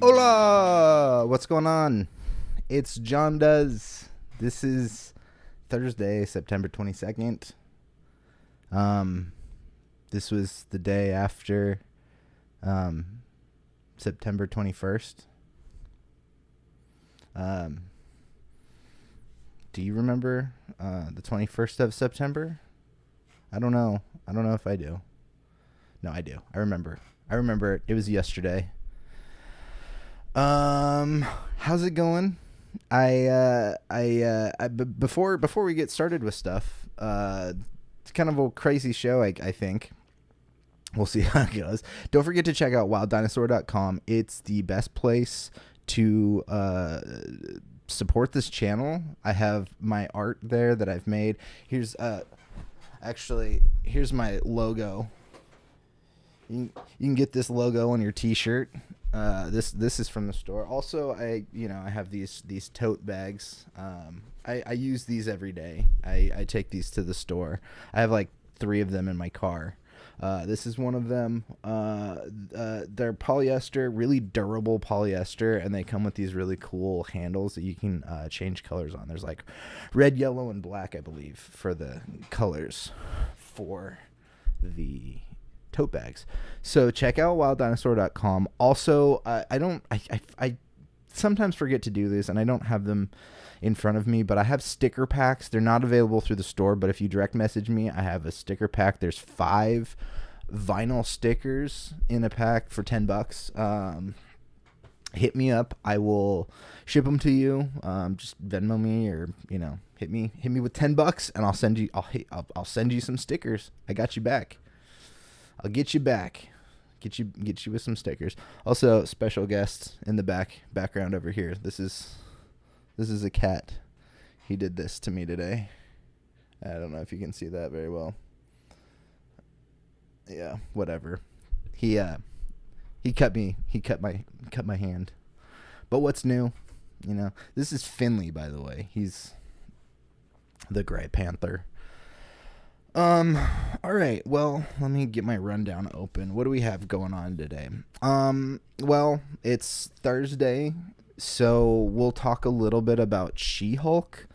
Hola! What's going on? It's Jon Does. This is Thursday, September 22nd. This was the day after September 21st. Do you remember the 21st of September? I don't know. I don't know if I do. No, I do. I remember it. It was yesterday. How's it going? Before we get started with stuff, it's kind of a crazy show, I think. We'll see how it goes. Don't forget to check out wilddinosaur.com. It's the best place to support this channel. I have my art there that I've made. Here's my logo. You can get this logo on your t-shirt. This is from the store. Also, I have these tote bags. I use these every day. I take these to the store. I have like 3 of them in my car. This is one of them. They're polyester, really durable polyester, and they come with these really cool handles that you can change colors on. There's like red, yellow, and black, I believe, for the colors for the tote bags. So check out wilddinosaur.com. Also, I sometimes forget to do this, and I don't have them in front of me, but I have sticker packs. They're not available through the store, but if you direct message me, I have a sticker pack. There's 5 vinyl stickers in a pack for $10. Hit me up. I will ship them to you. Just Venmo me, or hit me with $10, and I'll send you some stickers. I got you back. I'll get you back. Get you with some stickers. Also, special guest in the background over here. This is a cat. He did this to me today. I don't know if you can see that very well. Yeah, whatever. He cut my hand. But what's new? This is Finley, by the way. He's the Gray Panther. All right. Well, let me get my rundown open. What do we have going on today? Well, it's Thursday, so we'll talk a little bit about She-Hulk.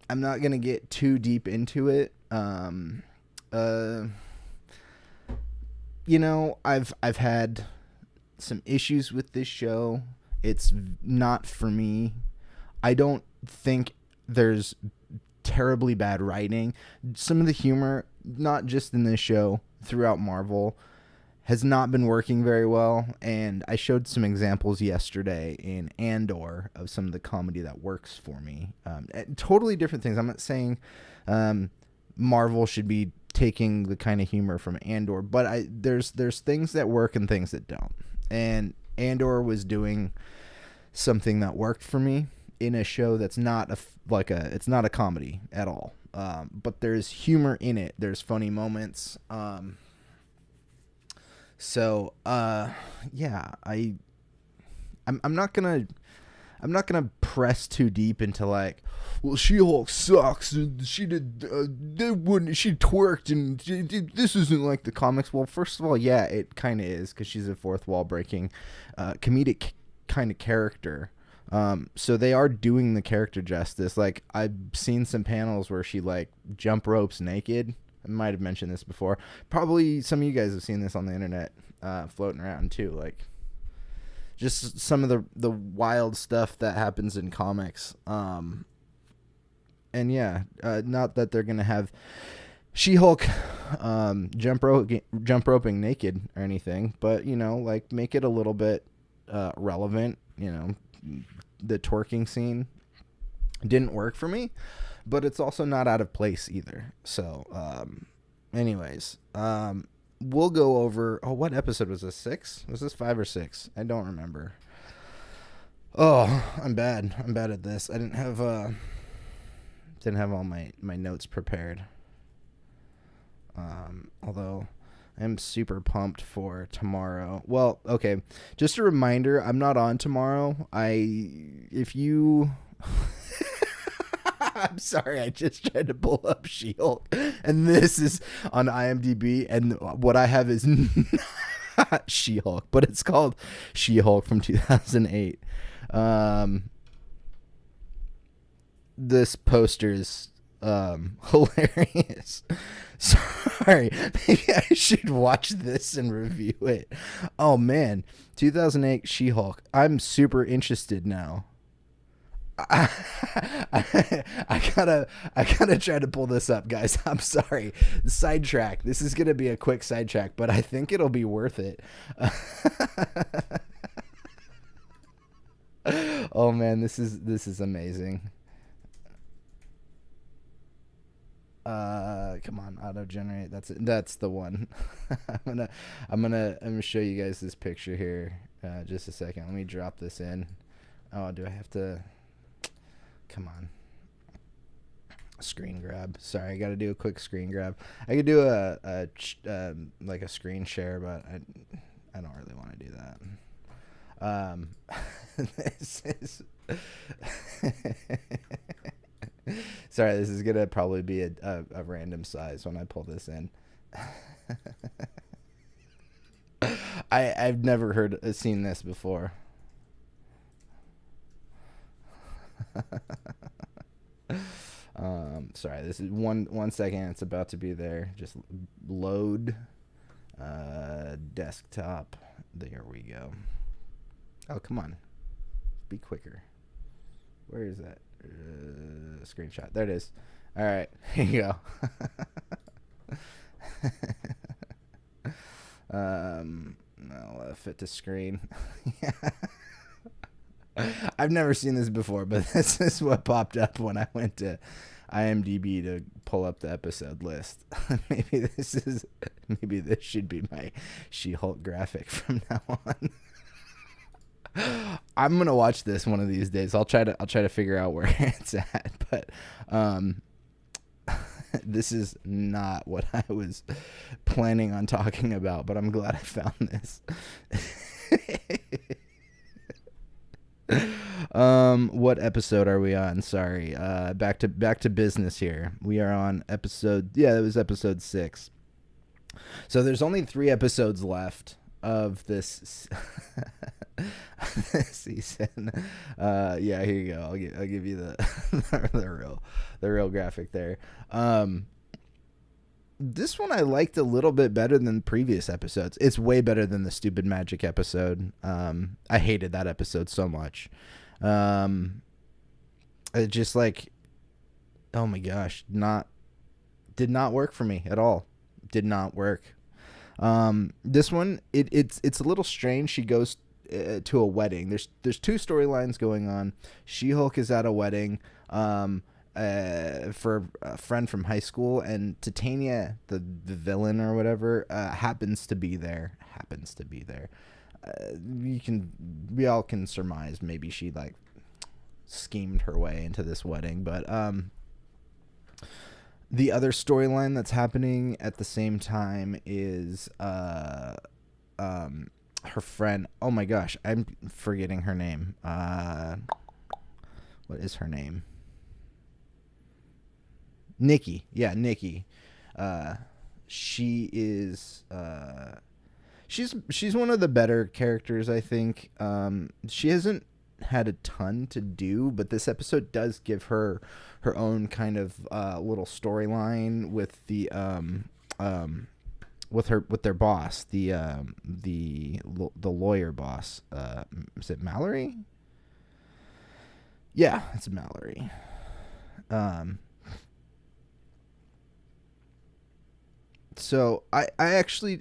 I'm not going to get too deep into it. I've had some issues with this show. It's not for me. I don't think there's terribly bad writing. Some of the humor, not just in this show, throughout Marvel, has not been working very well, and I showed some examples yesterday in Andor of some of the comedy that works for me. Totally different things. I'm not saying Marvel should be taking the kind of humor from Andor, but there's things that work and things that don't, and Andor was doing something that worked for me in a show that's not it's not a comedy at all, but there's humor in it. There's funny moments. So yeah, I'm not gonna press too deep into like, well, She-Hulk sucks, and she twerked, and this isn't like the comics. Well, first of all, yeah, it kind of is, because she's a fourth wall breaking, comedic kind of character. So they are doing the character justice. Like, I've seen some panels where she like jump ropes naked. I might have mentioned this before. Probably some of you guys have seen this on the internet, floating around too. Like, just some of the wild stuff that happens in comics. And yeah, not that they're gonna have She-Hulk jump roping naked or anything, but like, make it a little bit relevant. The twerking scene didn't work for me, but it's also not out of place either. So anyways, we'll go over, what episode was this? 6? Was this 5 or 6? I don't remember. Oh, I'm bad at this. I didn't have all my notes prepared. Although I'm super pumped for tomorrow. Well, okay, just a reminder, I'm not on tomorrow. I'm sorry, I just tried to pull up She-Hulk, and this is on IMDb, and what I have is She-Hulk, but it's called She-Hulk from 2008. This poster is hilarious. Sorry, maybe I should watch this and review it. Oh man, 2008 She-Hulk. I'm super interested now. I gotta try to pull this up, guys. I'm sorry. Sidetrack. This is gonna be a quick sidetrack, but I think it'll be worth it. Oh man, this is amazing. Come on, auto generate. That's it. That's the one. I'm gonna show you guys this picture here. Just a second. Let me drop this in. Oh, do I have to? Come on. Screen grab. Sorry, I got to do a quick screen grab. I could do like a screen share, but I don't really want to do that. This is sorry, this is gonna probably be a random size when I pull this in. I've never seen this before. Sorry, this is one second. It's about to be there. Just load desktop. There we go. Oh, come on, be quicker. Where is that screenshot? There it is. All right, here you go. I'll fit to screen. Yeah. I've never seen this before, but this is what popped up when I went to IMDb to pull up the episode list. Maybe this should be my She-Hulk graphic from now on. I'm gonna watch this one of these days. I'll try to figure out where it's at, but this is not what I was planning on talking about, but I'm glad I found this. What episode are we on? Sorry. Back to business here. We are on episode, it was episode 6. So there's only 3 episodes left of this season. Here you go. I'll give you the real graphic there. This one I liked a little bit better than previous episodes. It's way better than the stupid magic episode. I hated that episode so much. It just like, oh my gosh, did not work for me at all. Did not work. This one, it's a little strange. She goes to a wedding. There's 2 storylines going on. She-Hulk is at a wedding. For a friend from high school, and Titania, the villain or whatever, happens to be there. We all can surmise maybe she like schemed her way into this wedding, but the other storyline that's happening at the same time is her friend. Oh my gosh, I'm forgetting her name. What is her name? Nikki. Yeah, Nikki. She is she's one of the better characters, I think. She hasn't had a ton to do, but this episode does give her her own kind of little storyline with the with their boss, the lawyer boss. Is it Mallory? Yeah, it's Mallory. So I actually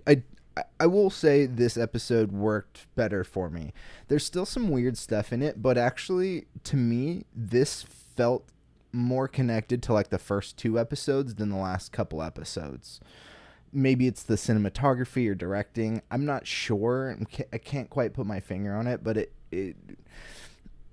will say this episode worked better for me. There's still some weird stuff in it, but actually to me this felt more connected to like the first 2 episodes than the last couple episodes. Maybe it's the cinematography or directing. I'm not sure. I can't quite put my finger on it, but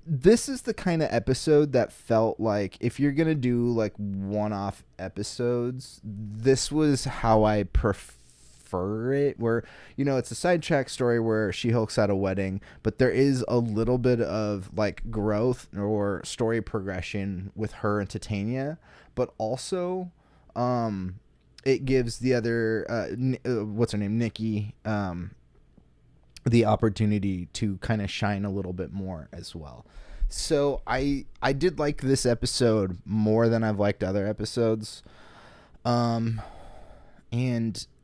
this is the kind of episode that felt like if you're going to do like one-off episodes, this was how I prefer it, where, you know, it's a sidetrack story where She-Hulk's at a wedding, but there is a little bit of like growth or story progression with her and Titania, but also it gives the other, what's her name? Nikki, the opportunity to kind of shine a little bit more as well. So I did like this episode more than I've liked other episodes. And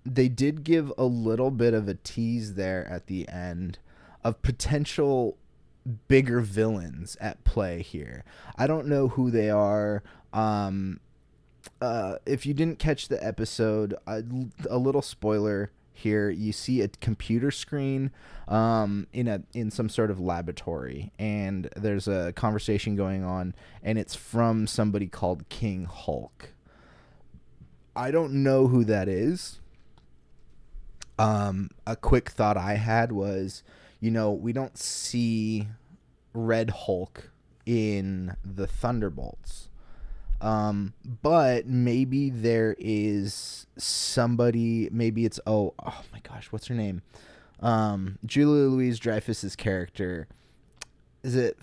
they did give a little bit of a tease there at the end of potential bigger villains at play here. I don't know who they are. If you didn't catch the episode, a little spoiler here. You see a computer screen in some sort of laboratory, and there's a conversation going on, and it's from somebody called King Hulk. I don't know who that is. A quick thought I had was, we don't see Red Hulk in the Thunderbolts. But maybe there is somebody, maybe it's, oh my gosh, what's her name? Julia Louis-Dreyfus's character. Is it,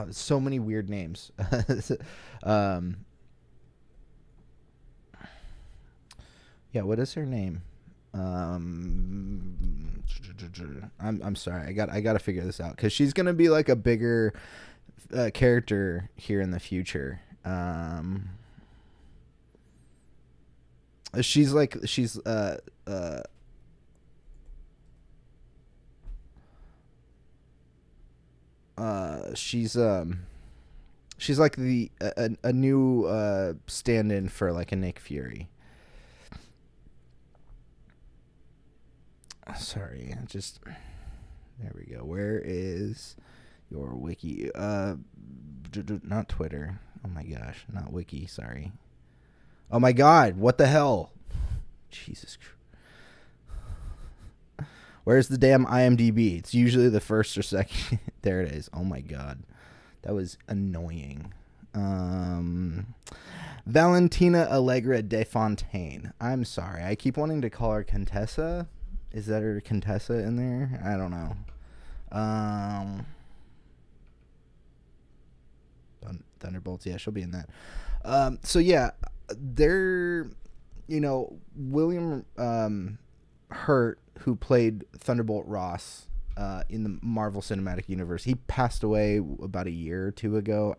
so many weird names. Yeah, what is her name? I'm sorry. I got to figure this out, because she's gonna be like a bigger character here in the future. She's like she's like a new stand-in for like a Nick Fury. Sorry, there we go. Where is your wiki? Not Twitter. Oh my gosh, not wiki. Sorry. Oh my God, what the hell? Jesus Christ. Where's the damn IMDb? It's usually the first or second. There it is. Oh my God, that was annoying. Valentina Allegra de Fontaine. I'm sorry. I keep wanting to call her Contessa. Is that her Contessa in there? I don't know. Thunderbolts. Yeah, she'll be in that. So yeah, they're, William Hurt, who played Thunderbolt Ross in the Marvel Cinematic Universe, he passed away about a year or two ago.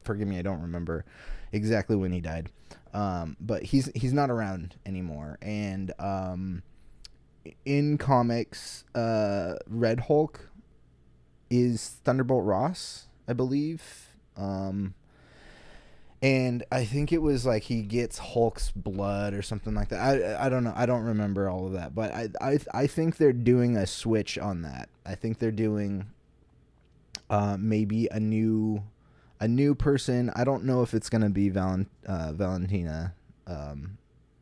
Forgive me, I don't remember exactly when he died. But he's not around anymore. And in comics, Red Hulk is Thunderbolt Ross, I believe. And I think it was like he gets Hulk's blood or something like that. I don't know. I don't remember all of that, but I think they're doing a switch on that. I think they're doing maybe a new person. I don't know if it's gonna be Valentina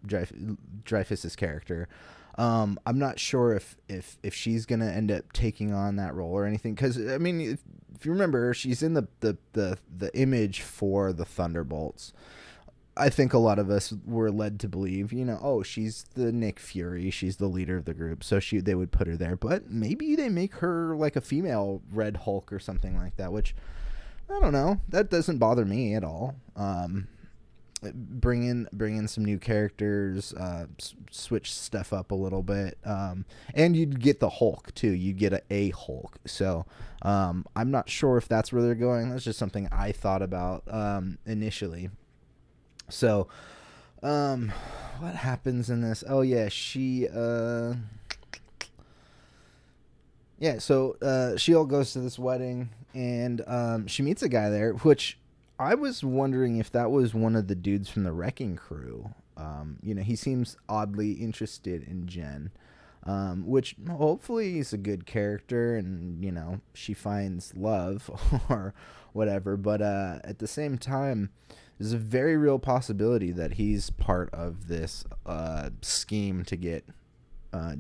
Dreyfus's character. I'm not sure if she's gonna end up taking on that role or anything, because I mean, if you remember, she's in the image for the Thunderbolts. I think a lot of us were led to believe, she's the Nick Fury, she's the leader of the group, so they would put her there. But maybe they make her like a female Red Hulk or something like that, which I don't know. That doesn't bother me at all. Bring in some new characters, switch stuff up a little bit, and you'd get the Hulk too. You'd get a Hulk. So I'm not sure if that's where they're going. That's just something I thought about initially. So what happens in this? Oh yeah, so She-Hulk goes to this wedding, and she meets a guy there, which I was wondering if that was one of the dudes from the Wrecking Crew. He seems oddly interested in Jen, which hopefully he's a good character and, she finds love or whatever. But at the same time, there's a very real possibility that he's part of this scheme to get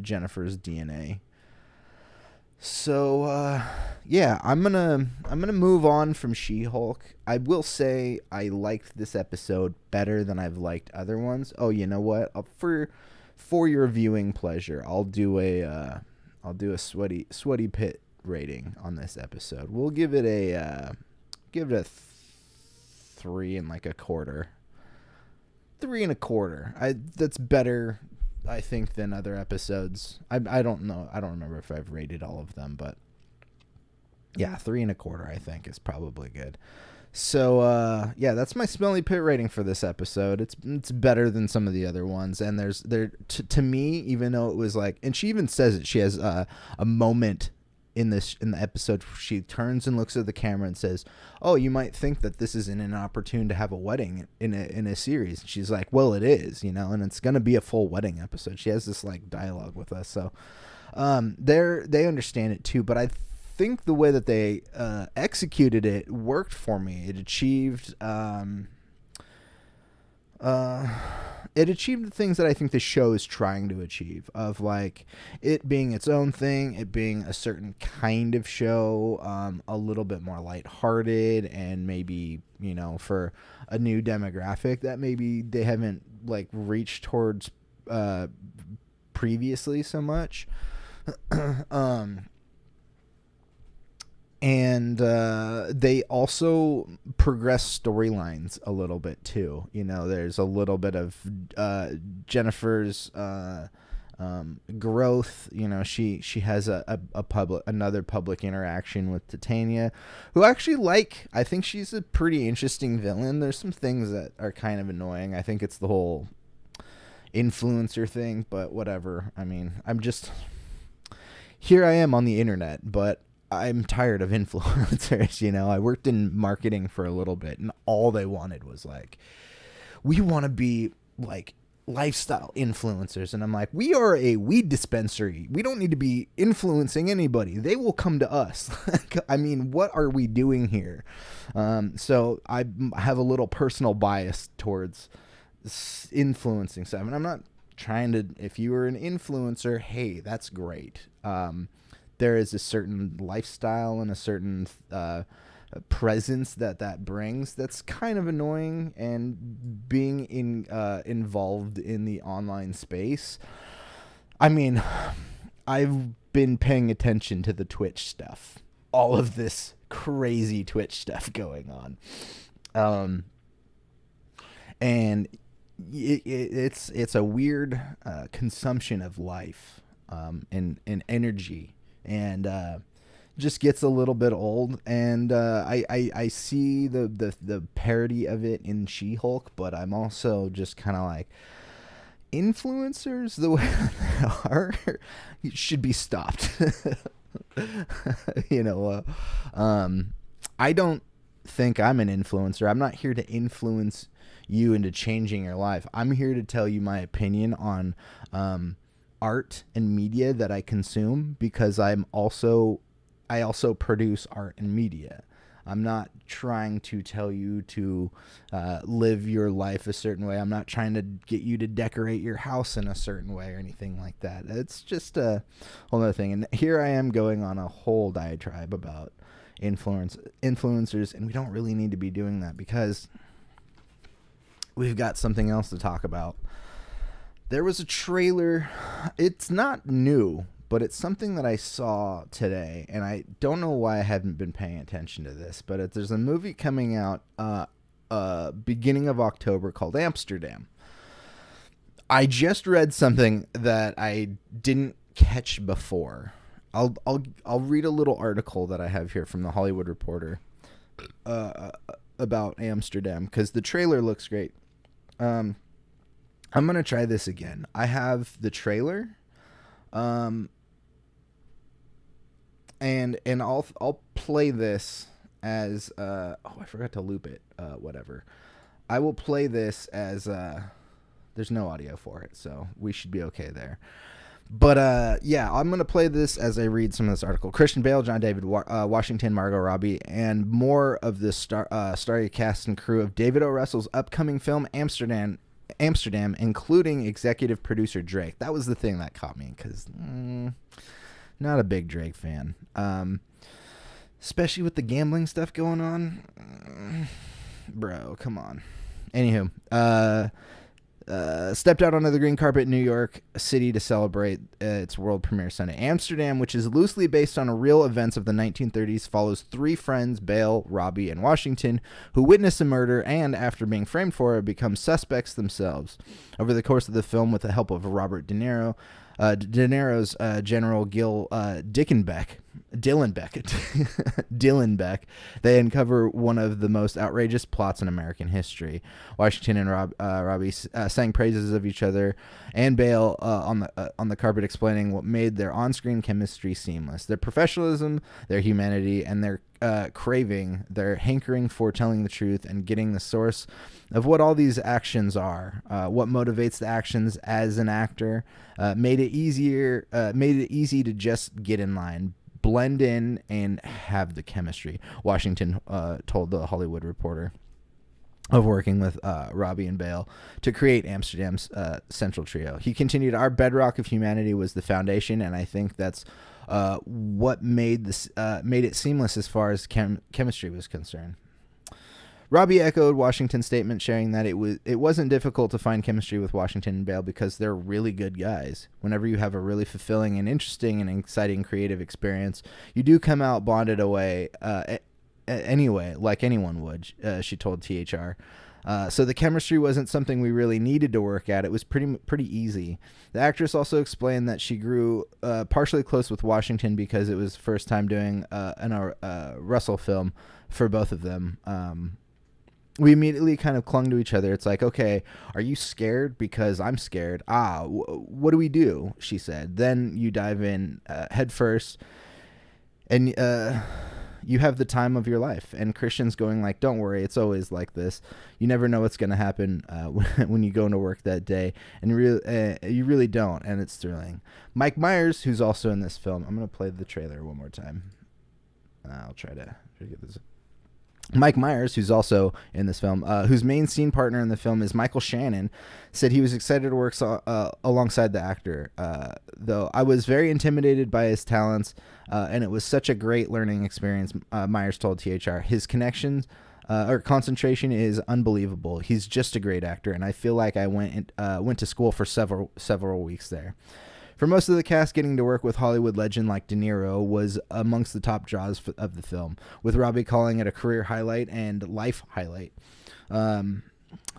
Jennifer's DNA. So I'm gonna move on from She-Hulk. I will say I liked this episode better than I've liked other ones. Oh, you know what? For your viewing pleasure, I'll do a sweaty pit rating on this episode. We'll give it a 3 and like a quarter. 3 1/4. That's better. I think, than other episodes. I don't know. I don't remember if I've rated all of them, but yeah, 3.25 I think is probably good. So yeah, that's my Smelly Pit rating for this episode. It's better than some of the other ones, and to me, even though it was like, and she even says it, she has a moment in the episode, she turns and looks at the camera and says, "Oh, you might think that this isn't an opportune to have a wedding in a series." And she's like, "Well, it is, and it's gonna be a full wedding episode." She has this like dialogue with us, so they understand it too. But I think the way that they executed it worked for me. It achieved the things that I think the show is trying to achieve, of like it being its own thing, it being a certain kind of show, a little bit more lighthearted, and maybe, for a new demographic that maybe they haven't like reached towards previously so much. And they also progress storylines a little bit too. There's a little bit of Jennifer's growth. She has another public interaction with Titania, who actually I think she's a pretty interesting villain. There's some things that are kind of annoying. I think it's the whole influencer thing, but whatever. I mean, here I am on the internet, but I'm tired of influencers. I worked in marketing for a little bit, and all they wanted was like, we want to be like lifestyle influencers. And I'm like, we are a weed dispensary. We don't need to be influencing anybody. They will come to us. I mean, what are we doing here? So I have a little personal bias towards influencing stuff. And I'm not trying to, if you are an influencer, hey, that's great. There is a certain lifestyle and a certain presence that brings that's kind of annoying, and being involved in the online space. I mean, I've been paying attention to the Twitch stuff, all of this crazy Twitch stuff going on, and it's a weird consumption of life, and energy. And just gets a little bit old, and I see the parody of it in She-Hulk, but I'm also just kind of like, influencers, the way they are, should be stopped. I don't think I'm an influencer. I'm not here to influence you into changing your life. I'm here to tell you my opinion on art and media that I consume, because I also produce art and media. I'm not trying to tell you to live your life a certain way. I'm not trying to get you to decorate your house in a certain way or anything like that. It's just a whole other thing. And here I am going on a whole diatribe about influencers, and we don't really need to be doing that, because we've got something else to talk about. There was a trailer. It's not new, but it's something that I saw today, and I don't know why I haven't been paying attention to this, but there's a movie coming out beginning of October called Amsterdam. I just read something that I didn't catch before. I'll read a little article that I have here from the Hollywood Reporter about Amsterdam, because the trailer looks great. I'm going to try this again. I have the trailer, and I'll play this as, I forgot to loop it, whatever. I will play this as, there's no audio for it, so we should be okay there. But, yeah, I'm going to play this as I read some of this article. Christian Bale, John David Washington, Margot Robbie, and more of the starry cast and crew of David O. Russell's upcoming film, Amsterdam, including executive producer Drake. That was the thing that caught me, because not a big Drake fan, especially with the gambling stuff going on. Bro, come on. Anywho, stepped out onto the green carpet in New York City to celebrate its world premiere Sunday. Amsterdam, which is loosely based on real events of the 1930s, follows three friends, Bale, Robbie, and Washington, who witness a murder and, after being framed for it, become suspects themselves. Over the course of the film, with the help of Robert De Niro's General Gil Dillenbeck, they uncover one of the most outrageous plots in American history. Washington and Robbie sang praises of each other, and Bale on the carpet, explaining what made their on-screen chemistry seamless: their professionalism, their humanity, and their their hankering for telling the truth and getting the source of what all these actions are, what motivates the actions as an actor. Made it easy to just get in line, blend in, and have the chemistry. Washington told The Hollywood Reporter of working with Robbie and Bale to create Amsterdam's central trio. He continued, "Our bedrock of humanity was the foundation, and I think that's what made it seamless as far as chemistry was concerned." Robbie echoed Washington's statement, sharing that it wasn't difficult to find chemistry with Washington and Bale because they're really good guys. Whenever you have a really fulfilling and interesting and exciting creative experience, you do come out bonded away anyway, like anyone would, she told THR. So the chemistry wasn't something we really needed to work at. It was pretty easy. The actress also explained that she grew partially close with Washington because it was the first time doing a Russell film for both of them. We immediately kind of clung to each other. It's like, okay, are you scared? Because I'm scared. What do we do? She said. Then you dive in head first, and you have the time of your life. And Christian's going like, don't worry, it's always like this. You never know what's going to happen when you go into work that day. And you really don't, and it's thrilling. Mike Myers, who's also in this film. I'm going to play the trailer one more time. I'll try to get this. Mike Myers, who's also in this film, whose main scene partner in the film is Michael Shannon, said he was excited to work alongside the actor. Though I was very intimidated by his talents, and it was such a great learning experience, Myers told THR. His connections or concentration is unbelievable. He's just a great actor, and I feel like I went to school for several weeks there. For most of the cast, getting to work with Hollywood legend like De Niro was amongst the top draws of the film, with Robbie calling it a career highlight and life highlight.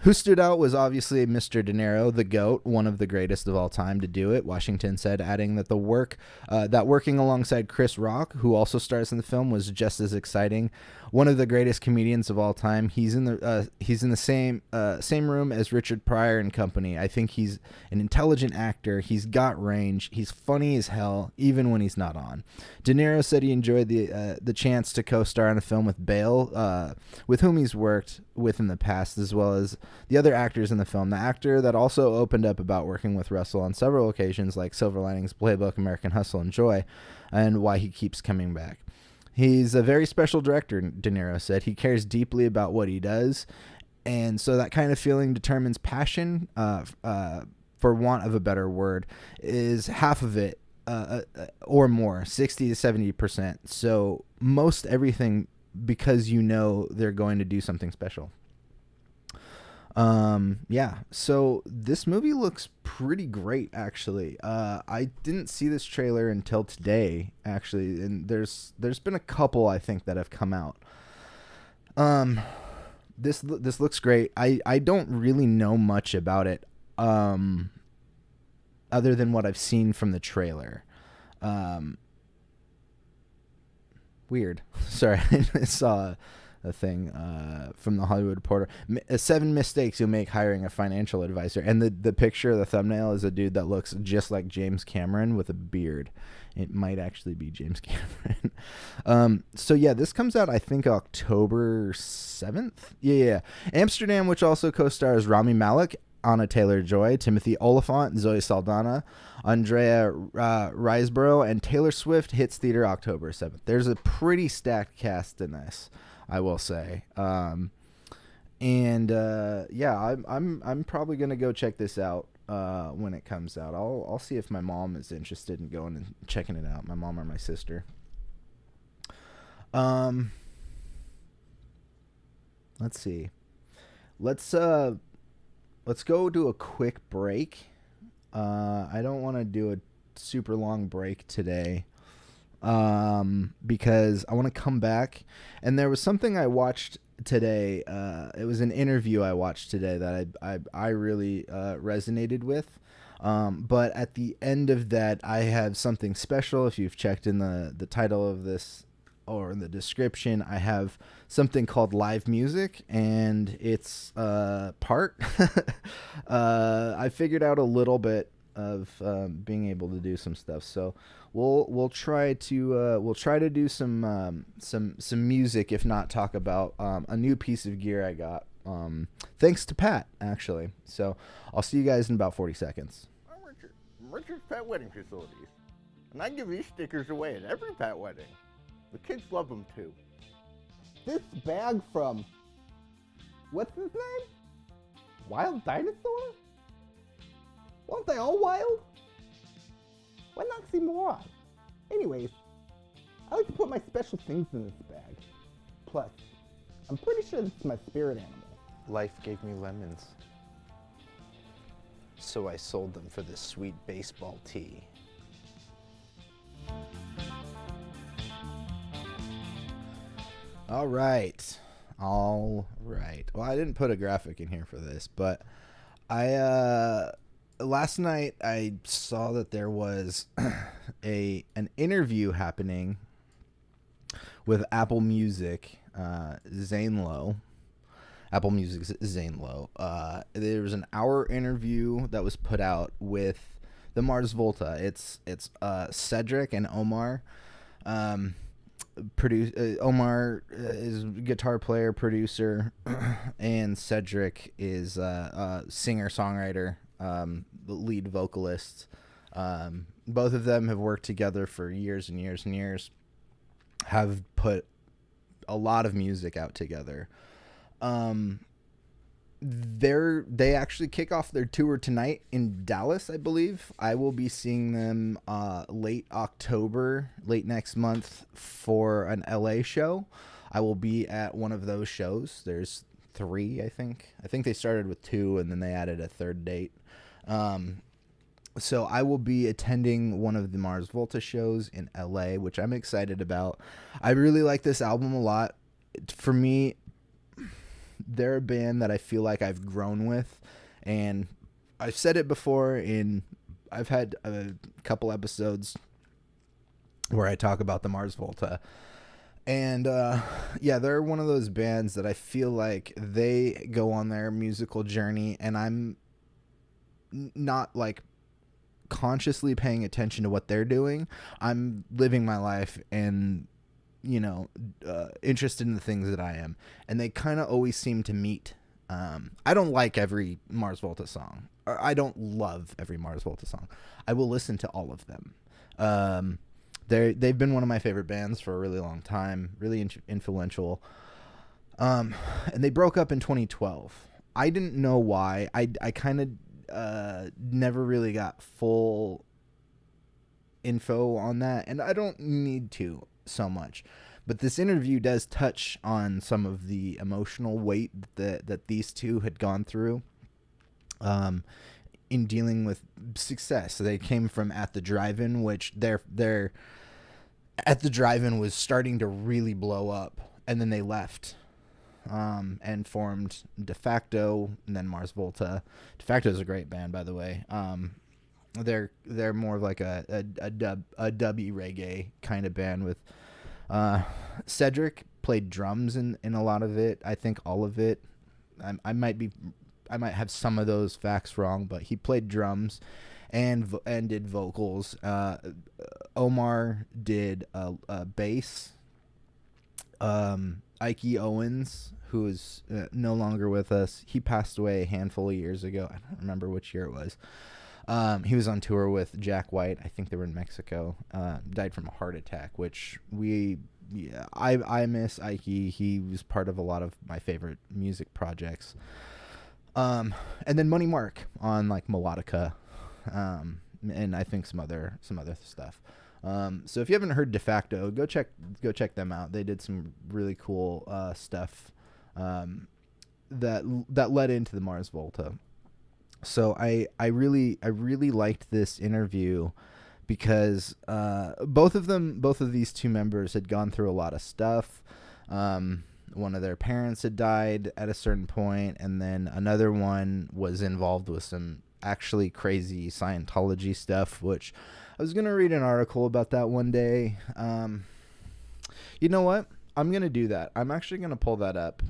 Who stood out was obviously Mr. De Niro, the GOAT, one of the greatest of all time to do it, Washington said, adding that working alongside Chris Rock, who also stars in the film, was just as exciting. One of the greatest comedians of all time. He's in the same room as Richard Pryor and company. I think he's an intelligent actor. He's got range. He's funny as hell, even when he's not on. De Niro said he enjoyed the chance to co-star in a film with Bale, with whom he's worked with in the past, as well as the other actors in the film. The actor that also opened up about working with Russell on several occasions, like Silver Linings Playbook, American Hustle, and Joy, and why he keeps coming back. He's a very special director, De Niro said. He cares deeply about what he does, and so that kind of feeling determines passion, for want of a better word, is half of it, or more, 60 to 70%. So most everything, because you know they're going to do something special. So this movie looks pretty great, actually. I didn't see this trailer until today, actually, and there's been a couple, I think, that have come out. This looks great. I don't really know much about it, other than what I've seen from the trailer. Weird. Sorry, I saw a thing from the Hollywood Reporter. 7 mistakes you'll make hiring a financial advisor. And the picture, the thumbnail, is a dude that looks just like James Cameron with a beard. It might actually be James Cameron. So yeah, this comes out, I think, October 7th. Yeah. Amsterdam, which also co-stars Rami Malek, Anna Taylor-Joy, Timothy Olyphant, Zoe Saldana, Andrea Riseborough, and Taylor Swift, hits theater October 7th. There's a pretty stacked cast in this, I will say. I'm probably gonna go check this out when it comes out. I'll see if my mom is interested in going and checking it out. My mom or my sister. Let's see. Let's let's go to a quick break. I don't want to do a super long break today, because I want to come back. And there was something I watched today. It was an interview I watched today that I really resonated with. But at the end of that, I have something special. If you've checked in the title of this or in the description, I have something called live music, and it's part. I figured out a little bit of being able to do some stuff, so we'll try to do some music, if not talk about a new piece of gear I got, thanks to Pat, actually. So I'll see you guys in about 40 seconds. Richard's Pet Wedding Facilities, and I give these stickers away at every pet wedding. The kids love them too. This bag from, what's his name? Wild Dinosaur? Weren't they all wild? What an oxymoron. Anyways, I like to put my special things in this bag. Plus, I'm pretty sure this is my spirit animal. Life gave me lemons, so I sold them for this sweet baseball tee. All right. Well, I didn't put a graphic in here for this, but last night I saw that there was an interview happening with Apple Music, Zane Lowe. Apple Music's Zane Lowe. There was an hour interview that was put out with the Mars Volta. It's Cedric and Omar. Omar is a guitar player, producer, and Cedric is a singer-songwriter, the lead vocalist. Both of them have worked together for years and years and years, have put a lot of music out together. They actually kick off their tour tonight in Dallas, I believe. I will be seeing them late October, late next month, for an LA show. I will be at one of those shows. There's 3, I think. I think they started with 2 and then they added a third date. So I will be attending one of the Mars Volta shows in LA, which I'm excited about. I really like this album a lot. For me, they're a band that I feel like I've grown with, and I've said it before I've had a couple episodes where I talk about the Mars Volta, and they're one of those bands that I feel like they go on their musical journey, and I'm not like consciously paying attention to what they're doing. I'm living my life and interested in the things that I am, and they kind of always seem to meet. I don't like every Mars Volta song, or I don't love every Mars Volta song. I will listen to all of them. They've been one of my favorite bands for a really long time, really influential. And they broke up in 2012. I didn't know why. I kind of never really got full info on that, and I don't need to so much, but this interview does touch on some of the emotional weight that these two had gone through in dealing with success. So they came from At the DriveIn, which their At the DriveIn was starting to really blow up, and then they left and formed De Facto, and then Mars Volta. De Facto is a great band, by the way. They're more of like a dubby reggae kind of band with Cedric played drums in a lot of it. I think all of it. I might have some of those facts wrong, but he played drums and did vocals. Omar did bass. Ike Owens, who is no longer with us, he passed away a handful of years ago. I don't remember which year it was. He was on tour with Jack White. I think they were in Mexico. Died from a heart attack, which I miss Ike. He was part of a lot of my favorite music projects. And then Money Mark on like Melodica, and I think some other stuff. So if you haven't heard De Facto, go check them out. They did some really cool stuff that led into the Mars Volta. So I really liked this interview because both of these two members had gone through a lot of stuff. One of their parents had died at a certain point, and then another one was involved with some actually crazy Scientology stuff, which I was going to read an article about that one day. You know what? I'm going to do that. I'm actually going to pull that up.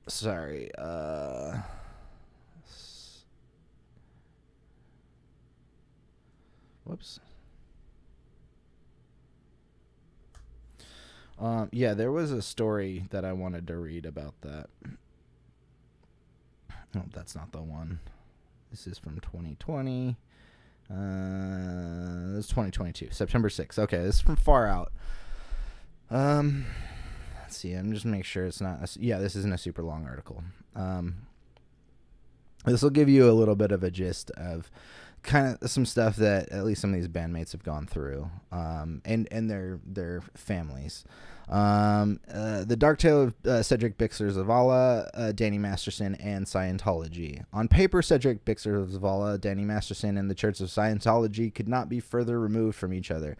Sorry. Whoops. Yeah, there was a story that I wanted to read about that. Oh, that's not the one. This is from 2020. This is 2022, September 6th. Okay, this is from far out. Let's see. I'm just make sure it's not. Yeah, this isn't a super long article. This will give you a little bit of a gist of kind of some stuff that at least some of these bandmates have gone through, and their families. The Dark Tale of Cedric Bixler Zavala, Danny Masterson, and Scientology. On paper, Cedric Bixler Zavala, Danny Masterson, and the Church of Scientology could not be further removed from each other.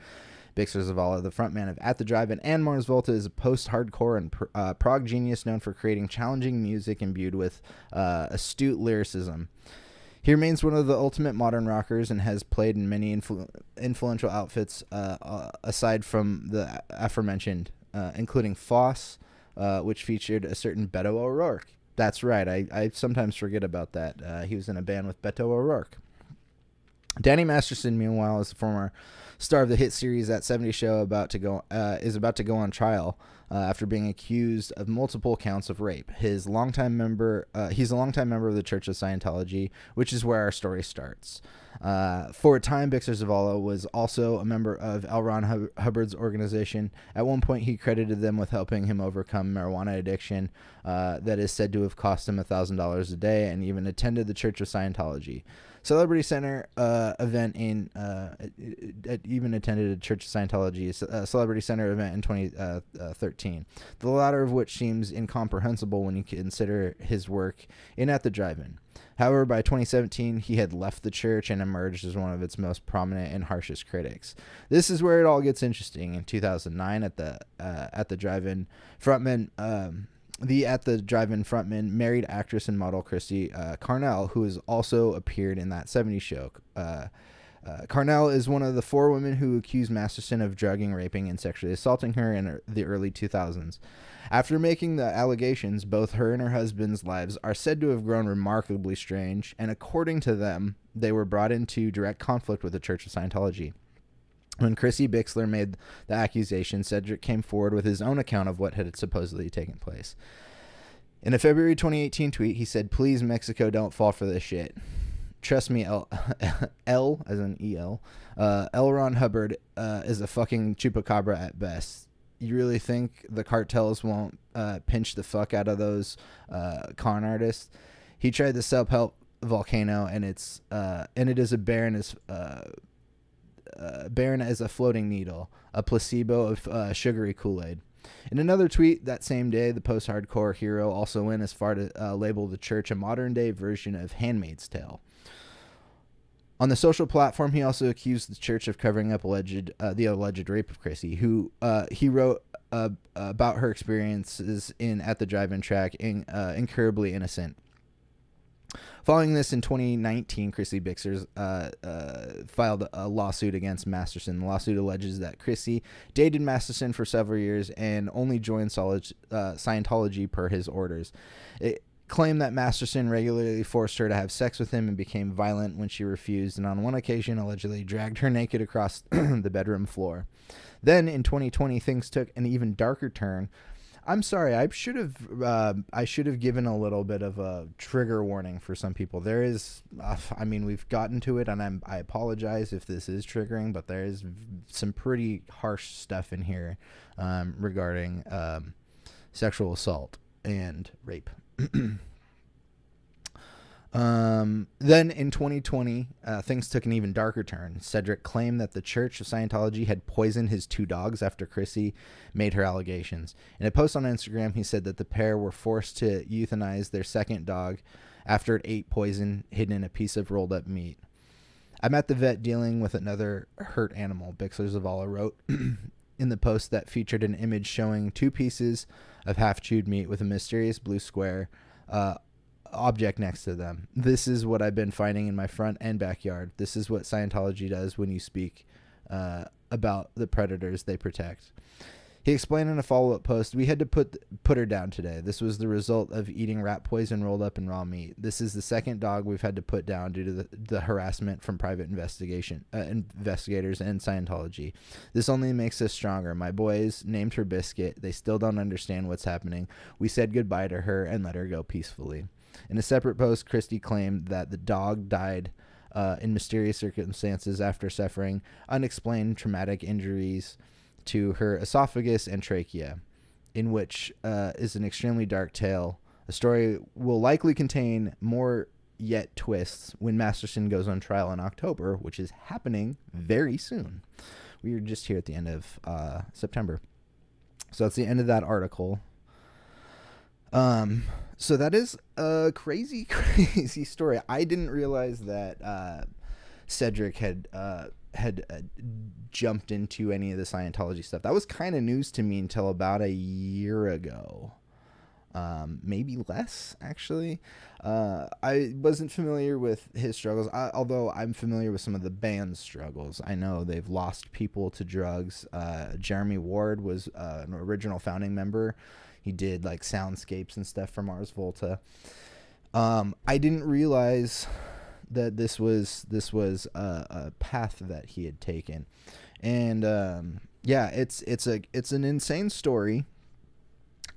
Bixler Zavala, the frontman of At the Drive-In and Mars Volta, is a post-hardcore and prog genius known for creating challenging music imbued with astute lyricism. He remains one of the ultimate modern rockers and has played in many influential outfits aside from the aforementioned, including Foss, which featured a certain Beto O'Rourke. That's right, I sometimes forget about that. He was in a band with Beto O'Rourke. Danny Masterson, meanwhile, is the former star of the hit series That 70s Show, is about to go on trial after being accused of multiple counts of rape. He's a longtime member of the Church of Scientology, which is where our story starts. For a time, Bixler Zavala was also a member of L. Ron Hubbard's organization. At one point, he credited them with helping him overcome marijuana addiction that is said to have cost him $1,000 a day, and even attended the Church of Scientology. Celebrity Center event even attended a Church of Scientology Celebrity Center event in 2013. The latter of which seems incomprehensible when you consider his work in At the Drive-In. However, by 2017, he had left the church and emerged as one of its most prominent and harshest critics. This is where it all gets interesting. In 2009, At the Drive-In frontman. The At the Drive-In frontman, married actress and model Christy Carnell, who has also appeared in That 70s Show. Carnell is one of the 4 women who accused Masterson of drugging, raping, and sexually assaulting her in the early 2000s. After making the allegations, both her and her husband's lives are said to have grown remarkably strange, and according to them, they were brought into direct conflict with the Church of Scientology. When Chrissy Bixler made the accusation, Cedric came forward with his own account of what had supposedly taken place. In a February 2018 tweet, he said, "Please, Mexico, don't fall for this shit. Trust me, L as in E-L, L. Ron Hubbard is a fucking chupacabra at best. You really think the cartels won't pinch the fuck out of those con artists? He tried the self-help volcano, and it is barren as a floating needle, a placebo of sugary Kool-Aid." In another tweet that same day, the post-hardcore hero also went as far to label the church a modern-day version of Handmaid's Tale. On the social platform, he also accused the church of covering up the alleged rape of Chrissy, who he wrote about her experiences in At the Drive-In track, Incurably Innocent. Following this, in 2019, Chrissy Bixler filed a lawsuit against Masterson. The lawsuit alleges that Chrissy dated Masterson for several years and only joined Scientology per his orders. It claimed that Masterson regularly forced her to have sex with him and became violent when she refused, and on one occasion allegedly dragged her naked across the bedroom floor. Then, in 2020, things took an even darker turn. I'm sorry, I should have given a little bit of a trigger warning for some people. There is, we've gotten to it, and I apologize if this is triggering, but there is some pretty harsh stuff in here regarding sexual assault and rape. Then in 2020, things took an even darker turn. Cedric claimed that the Church of Scientology had poisoned his 2 dogs after Chrissy made her allegations. In a post on Instagram, he said that the pair were forced to euthanize their second dog after it ate poison hidden in a piece of rolled up meat. I'm at the vet dealing with another hurt animal, Bixler Zavala wrote in the post that featured an image showing 2 pieces of half-chewed meat with a mysterious blue square object next to them. This is what I've been finding in my front and backyard. This is what Scientology does when you speak about the predators they protect. He explained in a follow-up post, we had to put her down today. This was the result of eating rat poison rolled up in raw meat. This is the second dog we've had to put down due to the harassment from private investigators and Scientology. This only makes us stronger. My boys named her Biscuit. They still don't understand what's happening. We said goodbye to her and let her go peacefully. In a separate post, Christie claimed that the dog died in mysterious circumstances after suffering unexplained traumatic injuries to her esophagus and trachea, in which is an extremely dark tale. The story will likely contain more yet twists when Masterson goes on trial in October, which is happening very soon. We are just here at the end of September. So that's the end of that article. So that is a crazy, crazy story. I didn't realize that Cedric had jumped into any of the Scientology stuff. That was kind of news to me until about a year ago. Maybe less, actually. I wasn't familiar with his struggles, although I'm familiar with some of the band's struggles. I know they've lost people to drugs. Jeremy Ward was an original founding member. He did like soundscapes and stuff for Mars Volta. I didn't realize that this was a path that he had taken, and yeah, it's an insane story,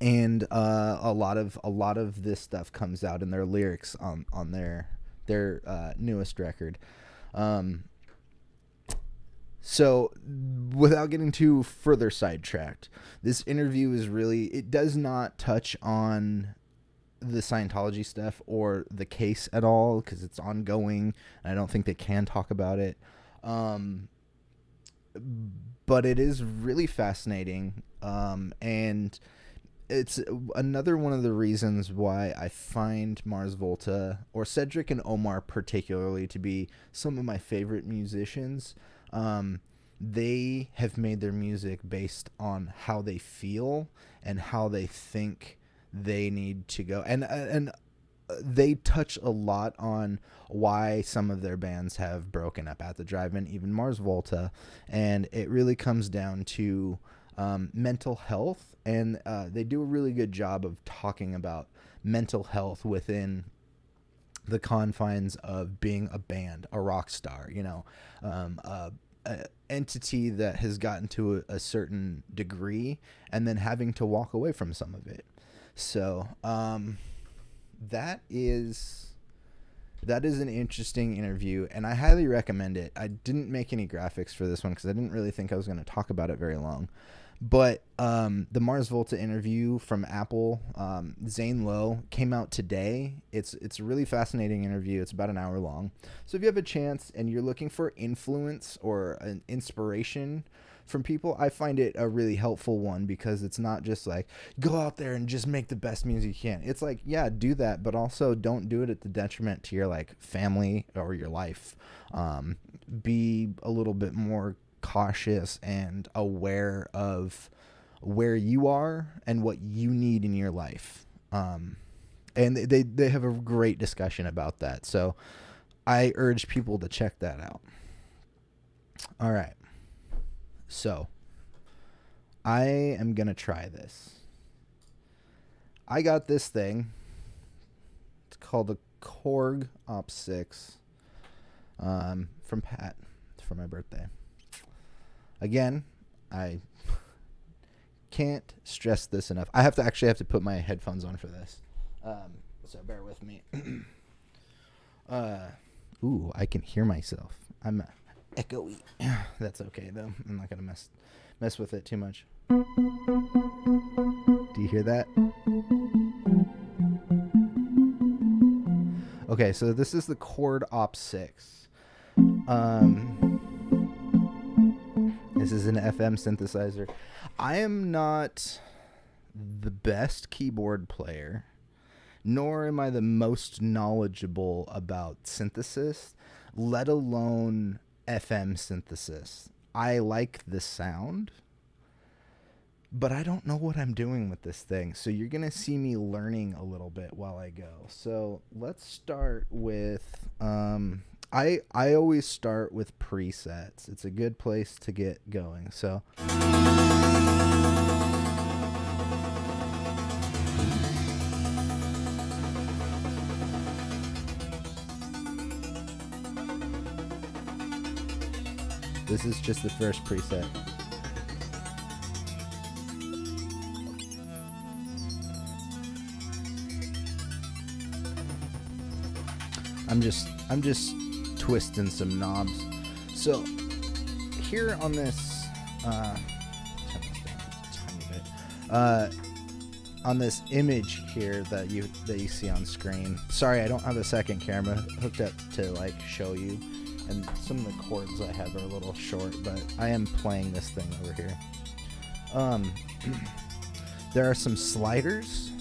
and a lot of this stuff comes out in their lyrics on their newest record. So without getting too further sidetracked, this interview is really, it does not touch on the Scientology stuff or the case at all because it's ongoing and I don't think they can talk about it. But it is really fascinating. And it's another one of the reasons why I find Mars Volta or Cedric and Omar particularly to be some of my favorite musicians. They have made their music based on how they feel and how they think they need to go. And they touch a lot on why some of their bands have broken up at the drive-in, even Mars Volta. And it really comes down to mental health. And they do a really good job of talking about mental health within the confines of being a band, a rock star, you know, a entity that has gotten to a certain degree and then having to walk away from some of it. So that is an interesting interview, and I highly recommend it. I didn't make any graphics for this one because I didn't really think I was going to talk about it very long. But the Mars Volta interview from Apple, Zane Lowe, came out today. It's a really fascinating interview. It's about an hour long. So if you have a chance and you're looking for influence or an inspiration from people, I find it a really helpful one because it's not just like, go out there and just make the best music you can. It's like, yeah, do that, but also don't do it at the detriment to your like family or your life. Be a little bit more cautious and aware of where you are and what you need in your life. And they have a great discussion about that. So I urge people to check that out. All right. So I am going to try this. I got this thing. It's called the Korg Opsix from Pat for my birthday. Again, I can't stress this enough. I have to put my headphones on for this. So bear with me. Ooh, I can hear myself. I'm echoey. That's okay though. I'm not gonna mess with it too much. Do you hear that? Okay, so this is the Korg Opsix. This is an FM synthesizer. I am not the best keyboard player, nor am I the most knowledgeable about synthesis, let alone FM synthesis. I like the sound, but I don't know what I'm doing with this thing. So you're going to see me learning a little bit while I go. So let's start with, I always start with presets. It's a good place to get going. So this is just the first preset. I'm just twisting some knobs. So here on this turn this down a tiny bit. On this image here that you see on screen. Sorry, I don't have a second camera hooked up to like show you, and some of the chords I have are a little short, but I am playing this thing over here. There are some sliders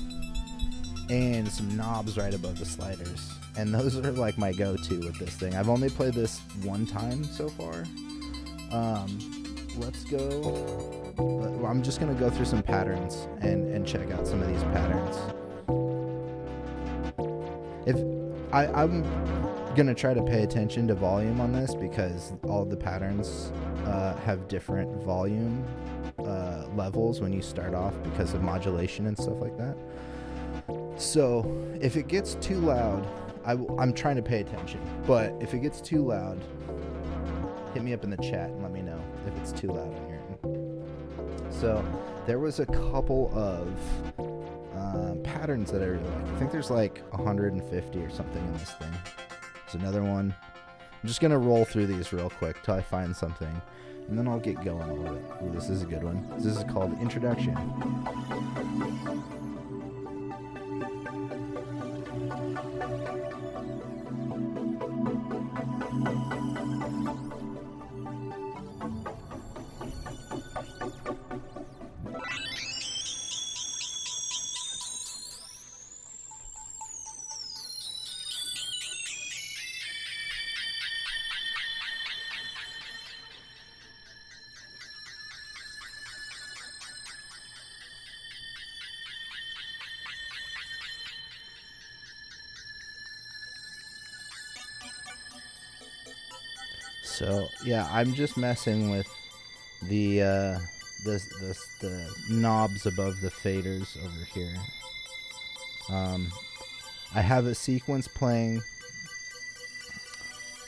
and some knobs right above the sliders. And those are like my go-to with this thing. I've only played this one time so far. Let's go. I'm just gonna go through some patterns and check out some of these patterns. I'm gonna try to pay attention to volume on this because all the patterns have different volume levels when you start off because of modulation and stuff like that. So if it gets too loud, I'm trying to pay attention, but if it gets too loud, hit me up in the chat and let me know if it's too loud on your end. So there was a couple of patterns that I really like. I think there's like 150 or something in this thing. There's another one. I'm just gonna roll through these real quick till I find something, and then I'll get going a little bit. Ooh, this is a good one. This is called Introduction. So yeah, I'm just messing with the the knobs above the faders over here. I have a sequence playing,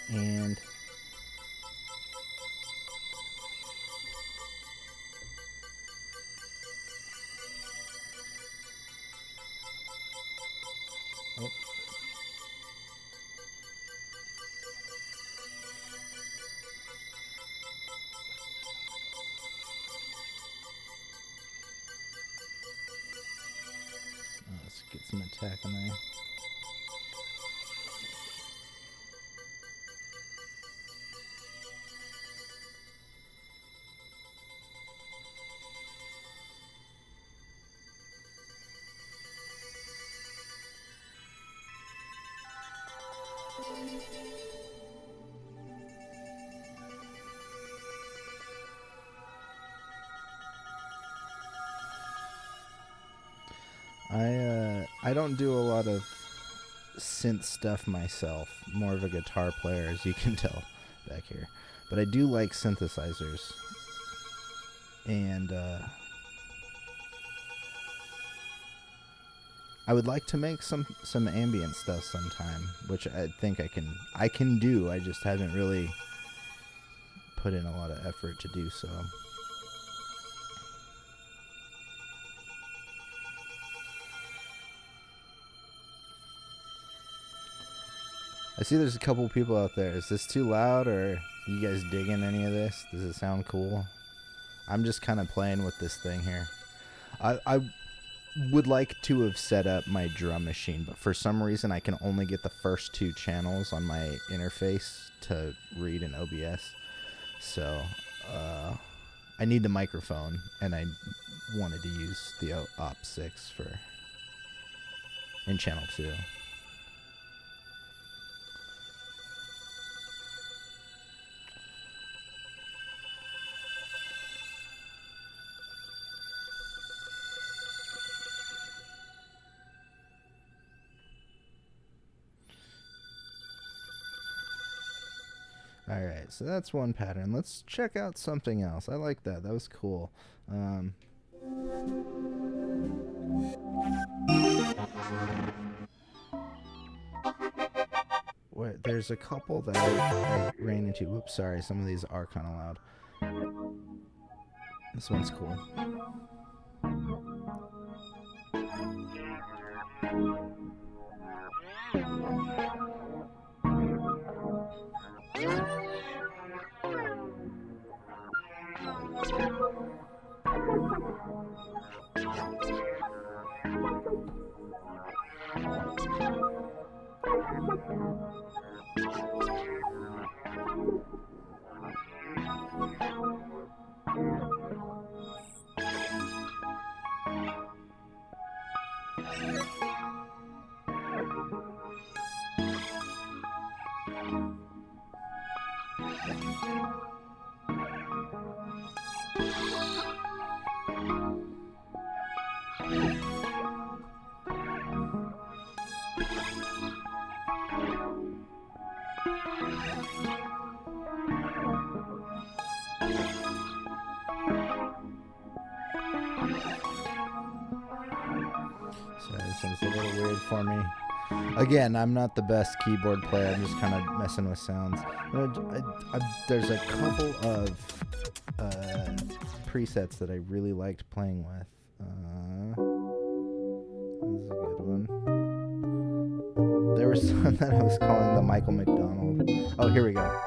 and let's get some attack in there. I don't do a lot of synth stuff myself. More of a guitar player, as you can tell back here. But I do like synthesizers. And I would like to make some ambient stuff sometime, which I think I can do. I just haven't really put in a lot of effort to do so. I see there's a couple people out there. Is this too loud, or you guys digging any of this? Does it sound cool? I'm just kind of playing with this thing here. would like to have set up my drum machine, but for some reason I can only get the first 2 channels on my interface to read in OBS. So I need the microphone, and I wanted to use the Opsix in channel 2. All right, so that's one pattern. Let's check out something else. I like that. That was cool. There's a couple that I ran into. Whoops, sorry. Some of these are kind of loud. This one's cool. So this one's a little weird for me. Again, I'm not the best keyboard player. I'm just kind of messing with sounds. There's a couple of presets that I really liked playing with. This is a good one. There was some that I was calling the Michael McDonald. Oh, here we go.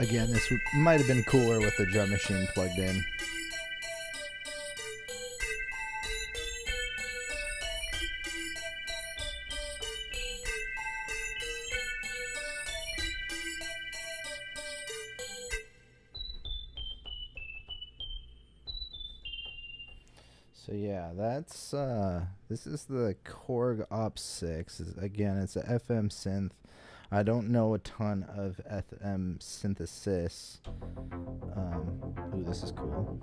Again, this might have been cooler with the drum machine plugged in. So yeah, that's this is the Korg Opsix. Again, it's a FM synth. I don't know a ton of FM synthesis. Ooh, this is cool.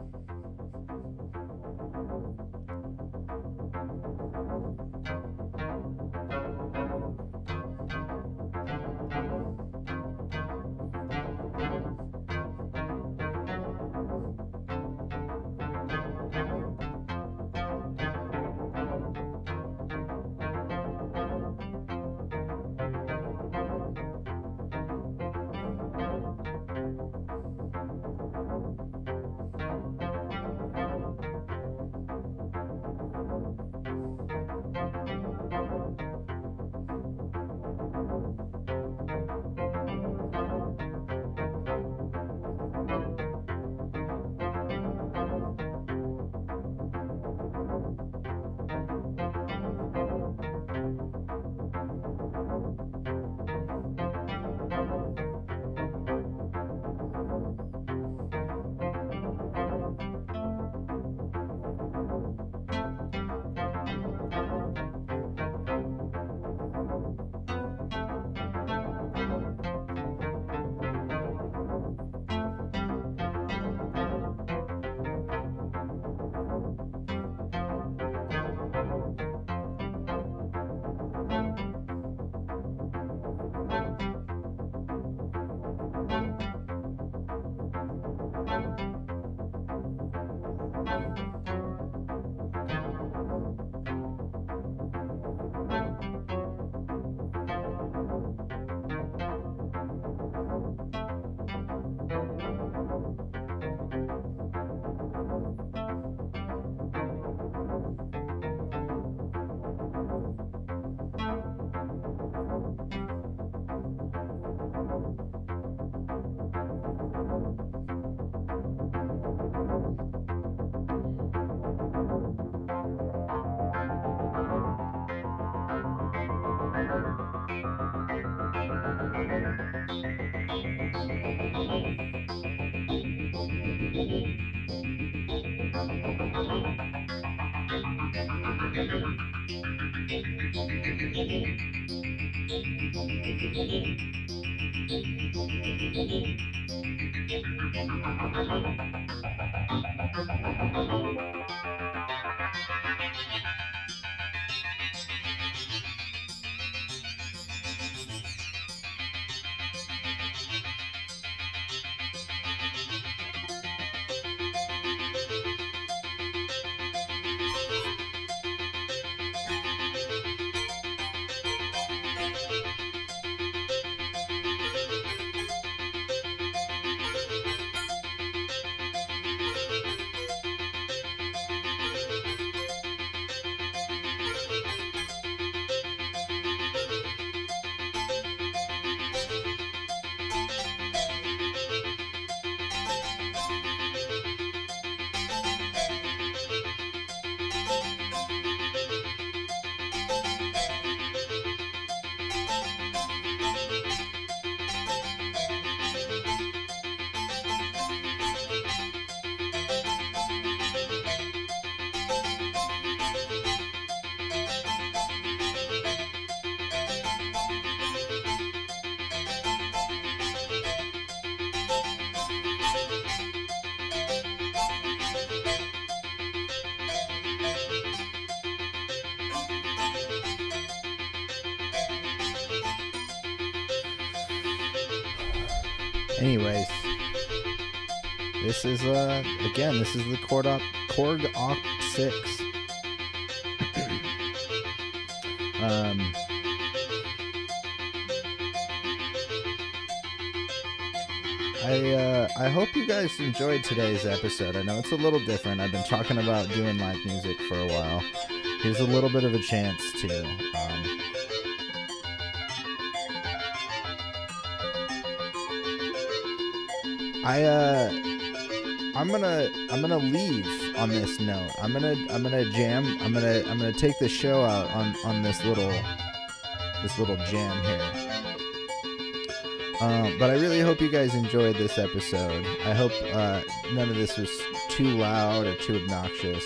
Anyways, this is again, this is the Korg Opsix. I hope you guys enjoyed today's episode. I know it's a little different. I've been talking about doing live music for a while. Here's a little bit of a chance to I'm gonna leave on this note. I'm gonna jam. I'm gonna take the show out on this little jam here. But I really hope you guys enjoyed this episode. I hope none of this was too loud or too obnoxious.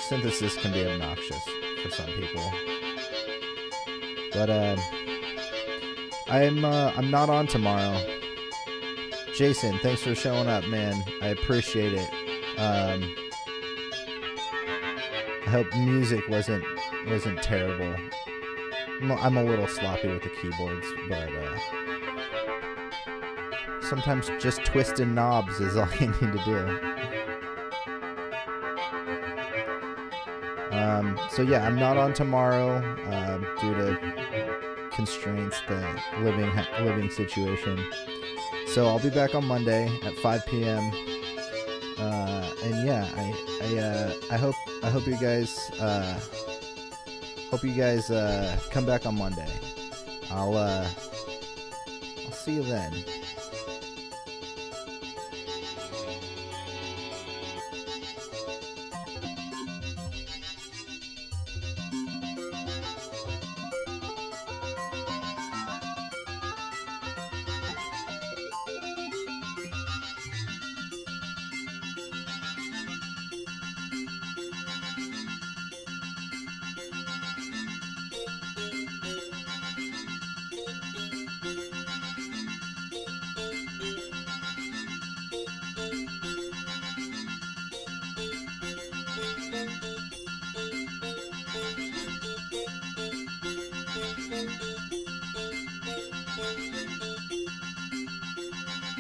Synthesis can be obnoxious for some people. But I'm not on tomorrow. Jason, thanks for showing up, man. I appreciate it. I hope music wasn't terrible. I'm a little sloppy with the keyboards, but sometimes just twisting knobs is all you need to do. So yeah, I'm not on tomorrow due to constraints, the living situation. So I'll be back on Monday at 5 p.m. And yeah, I hope you guys come back on Monday. I'll see you then.